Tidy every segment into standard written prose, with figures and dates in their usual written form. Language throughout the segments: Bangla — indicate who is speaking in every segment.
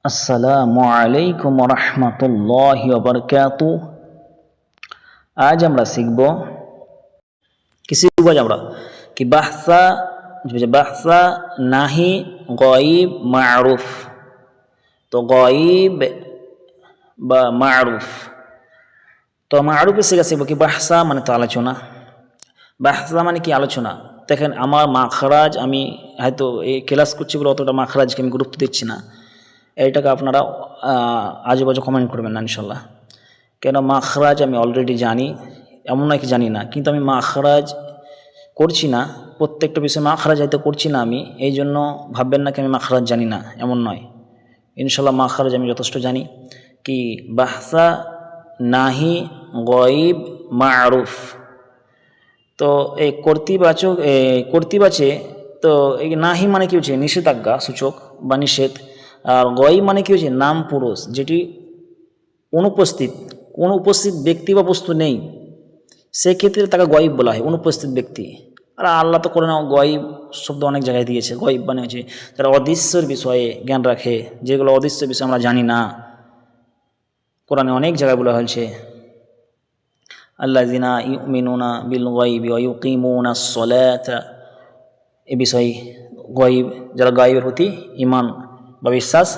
Speaker 1: আসসালামু আলাইকুম রহমতুল্লাহি ওয়া বারাকাতুহু। আজ আমরা শিখব কি শিখব আমরা কি বাহসা বাহসা নাহি গায়ব মারুফ। তো গায়ব বা মারুফ, তো মারুফের শিখব কি বাহসা মানে তো আলোচনা। বাহসা মানে কি আলোচনা। দেখেন আমার মাখরাজ, আমি হয়তো এই ক্লাস করছি বলে অতটা মাখরাজকে আমি গুরুত্ব দিচ্ছি না, এইটাকে আপনারা আজেবাজে কমেন্ট করবেন না ইনশাল্লাহ। কেন মাখরাজ আমি অলরেডি জানি, এমন নয় কি জানি না, কিন্তু আমি মাখরাজ করছি না, প্রত্যেকটা বিষয়ে মাখরাজ হয়তো করছি না আমি, এই জন্য ভাববেন না কি আমি মাখরাজ জানি না, এমন নয়। ইনশাল্লাহ মাখরাজ আমি যথেষ্ট জানি। কি বাহসা নাহি গায়ব মারুফ, তো এই কর্তৃবাচে তো এই নাহি মানে কি হচ্ছে নিষেধাজ্ঞা সূচক বা নিষেধ, আর গায়ব মানে কি হচ্ছে নাম পুরুষ, যেটি অনুপস্থিত, কোনো উপস্থিত ব্যক্তি বা বস্তু নেই, সেক্ষেত্রে তাকে গায়ব বলা হয়, অনুপস্থিত ব্যক্তি। আর আল্লাহ তো করে না, গায়ব শব্দ অনেক জায়গায় দিয়েছে। গায়ব মানে হচ্ছে যারা অদৃশ্যের বিষয়ে জ্ঞান রাখে, যেগুলো অদৃশ্য বিষয় আমরা জানি না, কোরআনে অনেক জায়গায় বলা হয়েছে আল্লাযিনা ইউমিনুনা বিল গায়বি ওয়া ইউকিমুনাস সালাতা, এ বিষয়ে গায়ব, যারা গায়বের প্রতি ঈমান বা বিশ্বাস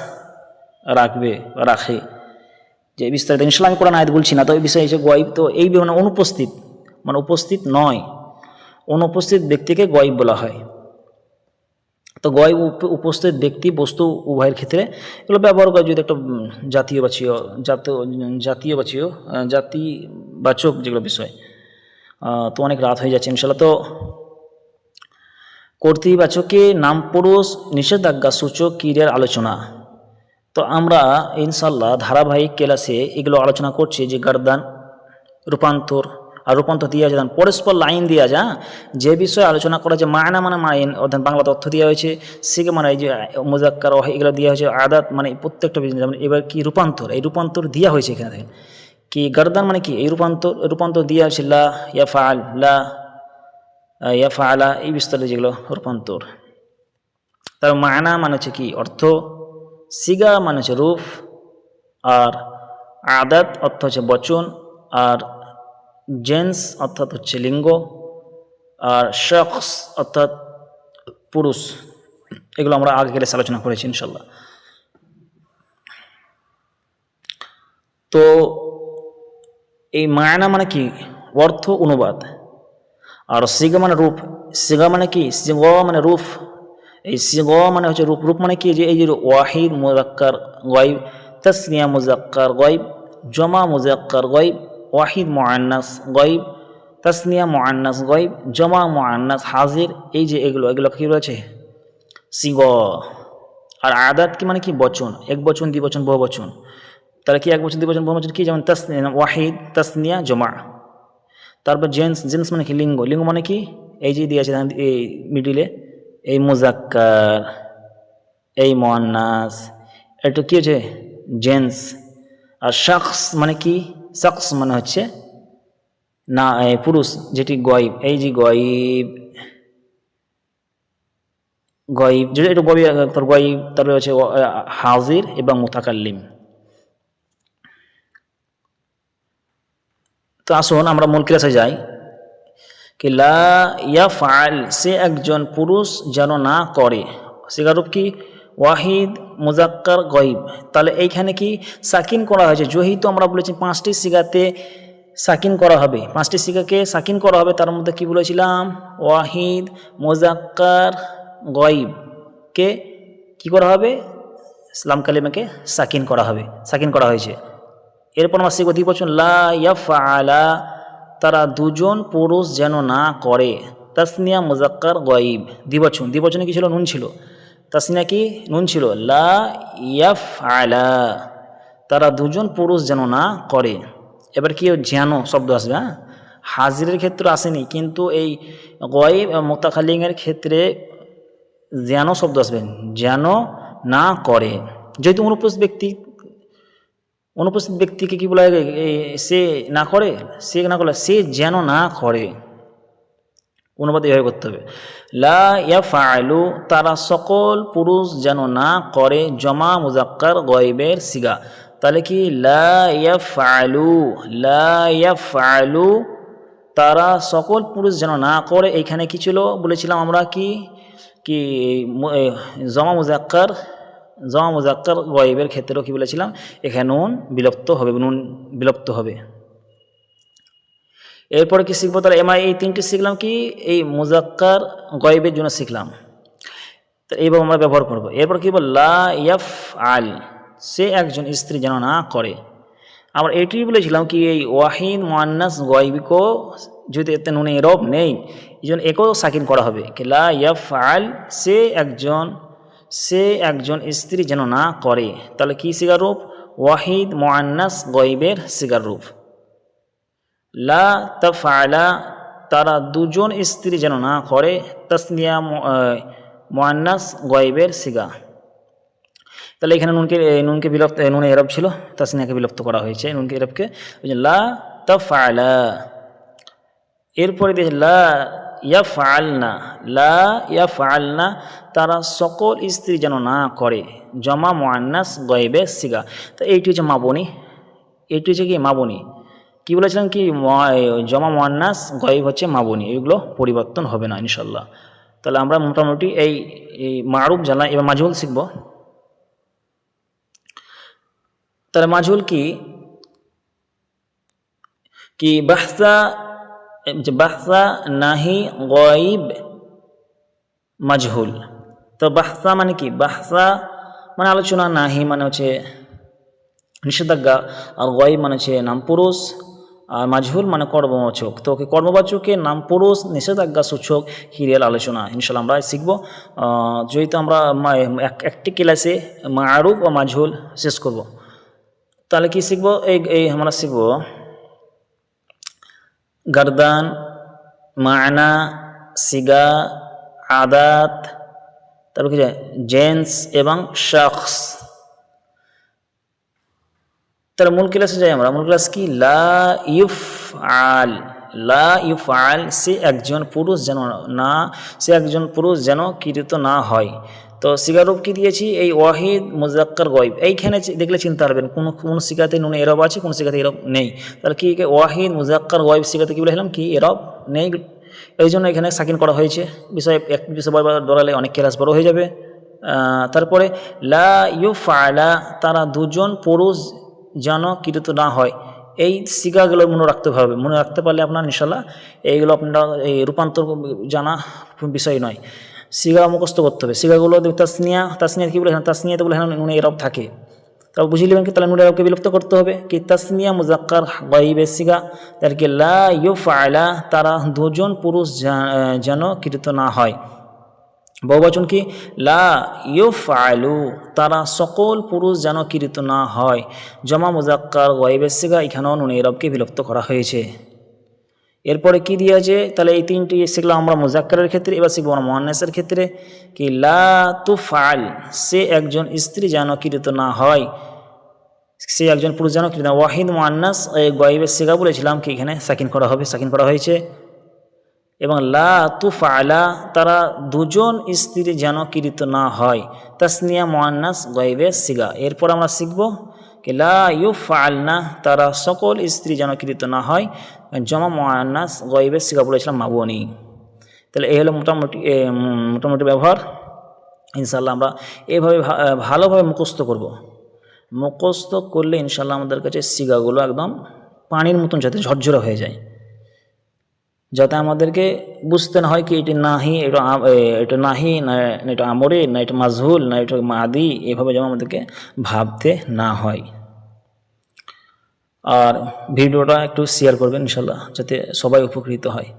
Speaker 1: রাখে, যে বিস্তারিত ইনশাআল্লাহ আমি কোরআন আয়াত বলছি না, তো এই বিষয়ে এসে গায়ব, তো এই মানে অনুপস্থিত, মানে উপস্থিত নয়, অনুপস্থিত ব্যক্তিকে গায়ব বলা হয়। তো গায়ব উপস্থিত ব্যক্তি বস্তু উভয়ের ক্ষেত্রে এগুলো ব্যবহার করা, যদি একটা জাতিবাচক যেগুলো বিষয়। তো অনেক রাত হয়ে যাচ্ছে ইনশাআল্লাহ। তো কর্তৃবাচকে নাম পুরুষ নিষেধাজ্ঞা সূচক ক্রিয়ার আলোচনা। তো আমরা ইনশাআল্লাহ ধারাবাহিক ক্লাসে এগুলো আলোচনা করছি, যে গার্দান, রূপান্তর, আর রূপান্তর দিয়ে আছে পরস্পর লাইন দেওয়া যা, যে বিষয়ে আলোচনা করা যে মায়না মানে মাইন, অর্থাৎ বাংলা তথ্য দেওয়া হয়েছে, সিগা মানে এই যে মুজাক্কার এগুলো দেওয়া হয়েছে, আদাত মানে প্রত্যেকটা বিষয়। যেমন এবার কি রূপান্তর, এই রূপান্তর দেওয়া হয়েছে এখানে দেখেন, কি গার্দান মানে কি এই রূপান্তর দেওয়া হয়েছে লা ইয়াফআল, লা ইয়াফআলা, এই বিস্তারে যেগুলো রূপান্তর। তার মায়না মানে হচ্ছে কি অর্থ, সিগা মানে হচ্ছে রূপ, আর আদাত অর্থ হচ্ছে বচন, আর জেন্স অর্থাৎ হচ্ছে লিঙ্গ, আর শখস অর্থাৎ পুরুষ। এগুলো আমরা আগে গেলে আলোচনা করেছি ইনশাল্লাহ। তো এই মায়না মানে কি অর্থ, অনুবাদ, আর সিগা মানে রূপ। সিগা মানে কি, সিগ মানে রূপ, এই সিগ মানে হচ্ছে রূপ। রূপ মানে কি, যে এই যে ওয়াহিদ মুজাক্কার গায়ব, তাসনিয়া মুজাক্কার গায়ব, জমা মুজাক্কার গায়ব, ওয়াহিদ মুআন্নাস গায়ব, তাসনিয়া মুআন্নাস গায়ব, জমা মুআন্নাস হাজির, এই যে এগুলো কি রয়েছে সিগ। আর আদাত কি মানে কি বচন, এক বচন, দ্বিবচন, বহুবচন। তাহলে কি এক বচন, দ্বিবচন, বহুবচন কি, যেমন তাসনিয়া ওয়াহিদ, তাসনিয়া, জমা। তারপর জেন্স মানে কি লিঙ্গ মানে কি এই যে দিয়েছে এই মিডিলে, এই মুজাক্কার, এই মুআন্নাস, এটা কি হচ্ছে জেন্স। আর শখস মানে কি, শখস মানে হচ্ছে না পুরুষ, যেটি গায়ব, এই যে গায়ব যেটা এটা গায়ব, তারপরে হচ্ছে হাজির এবং মুতাকাল্লিম। তো আসুন আমরা মূল ক্লাসে যাই। কি লা ইয়াফআল, সে একজন পুরুষ যেন না করে, সিগারূপ কি ওয়াহিদ মুজাক্কার গায়ব। তাহলে এইখানে কি সাকিন করা হয়েছে, যেহেতু আমরা বলেছি 5টি সিগাতে সাকিন করা হবে, 5টি সিগাকে সাকিন করা হবে, তার মধ্যে কি বলেছিলাম ওয়াহিদ মুজাক্কার গায়ব কে কি করা হবে, ইসলাম কালিমাকে সাকিন করা হবে, সাকিন করা হয়েছে। এরপর আমার সিগা দ্বিবচন লা ইয়াফআলা, তারা দুজন পুরুষ যেন না করে, তাসনিয়া মুজাক্কার গায়ব, দ্বিবচনে কি ছিল, নুন ছিল, তাসনিয়া কি নুন ছিল, লা ইয়াফআলা, তারা দুজন পুরুষ যেন না করে। এবার কি যেন শব্দ আসবে, হ্যাঁ হাজিরের ক্ষেত্রে আসেনি, কিন্তু এই গায়ব এবং মুতাকাল্লিমের ক্ষেত্রে যেন শব্দ আসবে, যেন না করে। যেহেতু অনুপস্থিত ব্যক্তিকে কি বলা হয়, সে না করে, সে যেন না করে। অনুবাদ এভাবে করতে হবে, লা ইয়াফআলু তারা সকল পুরুষ যেন না করে জমা মুজাক্কার গয়বের সিগা। তাহলে কি লা ইয়াফআলু, লা ইয়াফআলু তারা সকল পুরুষ যেন না করে। এইখানে কি ছিল বলেছিলাম আমরা, কি কি জমা মুজাক্কার গয়বের ক্ষেত্রেও কি বলেছিলাম, এখানে নুন বিলুপ্ত হবে, নুন বিলুপ্ত হবে। এরপরে কি শিখবো, তাহলে এই তিনটি শিখলাম কি এই মুজাক্কার গয়বের জন্য শিখলাম, তো এইভাবে আমরা ব্যবহার করব। এরপর কি বল, লা ইয়াফআল সে একজন স্ত্রী যেন না করে। আমরা এটি বলেছিলাম কি এই ওয়াহিদ মুআন্নাস গয়বিকও যদি এতে নুনে এরব নেই, এই জন্য একেও সাকিন করা হবে, কি লা ইয়াফআল সে একজন স্ত্রী যেন না করে। তাহলে কি সিগার রূপ, ওয়াহিদ মুআন্নাস গয়বের সিগার রূপ। লা তাফআলা তারা দুজন স্ত্রী যেন না করে, তাসনিয়া মুআন্নাস গয়বের সিগা। তাহলে এখানে নুনকে বিলুপ্ত, নুনে এরব ছিল, তাসনিয়াকে বিলুপ্ত করা হয়েছে, নুনকে এরবকে, লা তাফআলা। এরপরে দেখি লা ইয়াফআলনা তারা সকল স্ত্রী যেন না করে জমা মুআন্নাস গয়বের সিগা। তো এইটি হচ্ছে মাবনি, এইটি হচ্ছে কি মাবনি। কি বলেছিলাম কি জমা মুআন্নাস গয়ব হচ্ছে মাবনি, এগুলো পরিবর্তন হবে না ইনশাল্লাহ। তাহলে আমরা মোটামুটি এই মারুফ জানলাম। এবার মাজহুল শিখব। তাহলে মাজহুল কি বাহসা নাহি গয়ব মাজহুল। তো বাহসা মানে কি, বাহসা মানে আলোচনা, নাহি মানে হচ্ছে নিষেধাজ্ঞা, আর গয়ব মানে হচ্ছে নাম পুরুষ, আর মাজহুল মানে কর্মবাচক। তো কর্মবাচকে নাম পুরুষ নিষেধাজ্ঞা সূচক হিরিয়াল আলোচনা ইনশাল্লাহ আমরা শিখব। যেহেতু আমরা একটি ক্লাসে মারুফ ও মাজহুল শেষ করব, তাহলে কি শিখব, এই আমরা শিখব গারদান, মানা, সিগা, আদাত, তারপর কি জেন্স এবং শখস। তাহলে মূল ক্লাসে যাই আমরা। মূল ক্লাস কি, লা ইউফআল সে একজন পুরুষ যেন কৃত না হয়। তো সিগারূপ কি দিয়েছি, এই ওয়াহিদ মুজাক্কার গয়ব। এইখানে দেখলে চিনতে পারবেন কোন সিগাতে নুনে এরব আছে, কোন সিগাতে এরব নেই। তাহলে কি ওয়াহিদ মুজাক্কার গয়ব সিগাতে কি বলেছিলাম কি এরব নেই, এই জন্য এখানে সাকিন করা হয়েছে। এক বিষয় বারবার দৌড়ালে অনেক ক্লাস বড় হয়ে যাবে। তারপরে লা ইউফআলা তারা দুজন পুরুষ যেন কৃত না হয়, এই সিগাগুলো মনে রাখতে হবে। মনে রাখতে পারলে আপনার ইনশাল্লাহ এইগুলো আপনারা এই রূপান্তর জানা বিষয় নয়, সিগা মুখস্থ করতে হবে। সিগাগুলো তাসনিয়া কি বলে, তাসনিয়াতে বলে নুনে এরব থাকে, তাও বুঝিয়ে নেবেন কি, তাহলে নুনে এরবকে বিলুপ্ত করতে হবে কি তাসনিয়া মুজাক্কার গয়বের সিগা। তার কি লা ইউফআলা তারা দুজন পুরুষ যেন কৃত না হয়। বহুবচন কি, লা ইউফআলু তারা সকল পুরুষ যেন কৃত না হয় জমা মুজাক্কার গয়বের সিগা, এখানেও নুনে এরবকে বিলুপ্ত করা হয়েছে। এরপরে কি দিয়েছে, তাহলে এই তিনটি শিখলাম আমরা মুজাক্কারের ক্ষেত্রে। এবার শিখবো আমরা মুআন্নাসের ক্ষেত্রে কি লা তুফআল সে একজন স্ত্রী যেন কৃত না হয়, সে একজন পুরুষ যেন কৃত না। ওয়াহিদ মুআন্নাস গয়বের সিগা বলেছিলাম কি এখানে সাকিন করা হবে, সাকিন করা হয়েছে। এবং লা তুফআলা তারা দুজন স্ত্রী যেন কৃত না হয়, তাসনিয়া মুআন্নাস গয়বের সিগা। এরপর আমরা শিখব কি লা ইউফআলনা তারা সকল স্ত্রী যেন কৃত না হয় জমা মুআন্নাস গয়বের সিগা বলেছিলাম মাবনি। তাহলে এই হলো মোটামুটি ব্যবহার। ইনশাল্লাহ আমরা এইভাবে ভালোভাবে মুখস্থ করব। মুখস্থ করলে ইনশাল্লাহ আমাদের কাছে সিগাগুলো একদম পানির মতন যাতে ঝরঝরে হয়ে যায়, যাতে আমাদেরকে বুঝতে না হয় কি এটি নাহি, এটা নাহি না, এটা আমরে না, এটা মাজহুল না, এটা মাদি, এভাবে যেন আমাদেরকে ভাবতে না হয়। আর ভিডিওটা একটু শেয়ার করবেন ইনশাল্লাহ, যাতে সবাই উপকৃত হয়।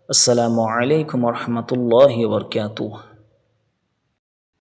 Speaker 1: আসসালামু আলাইকুম ওয়া রাহমাতুল্লাহি ওয়া বারাকাতুহু।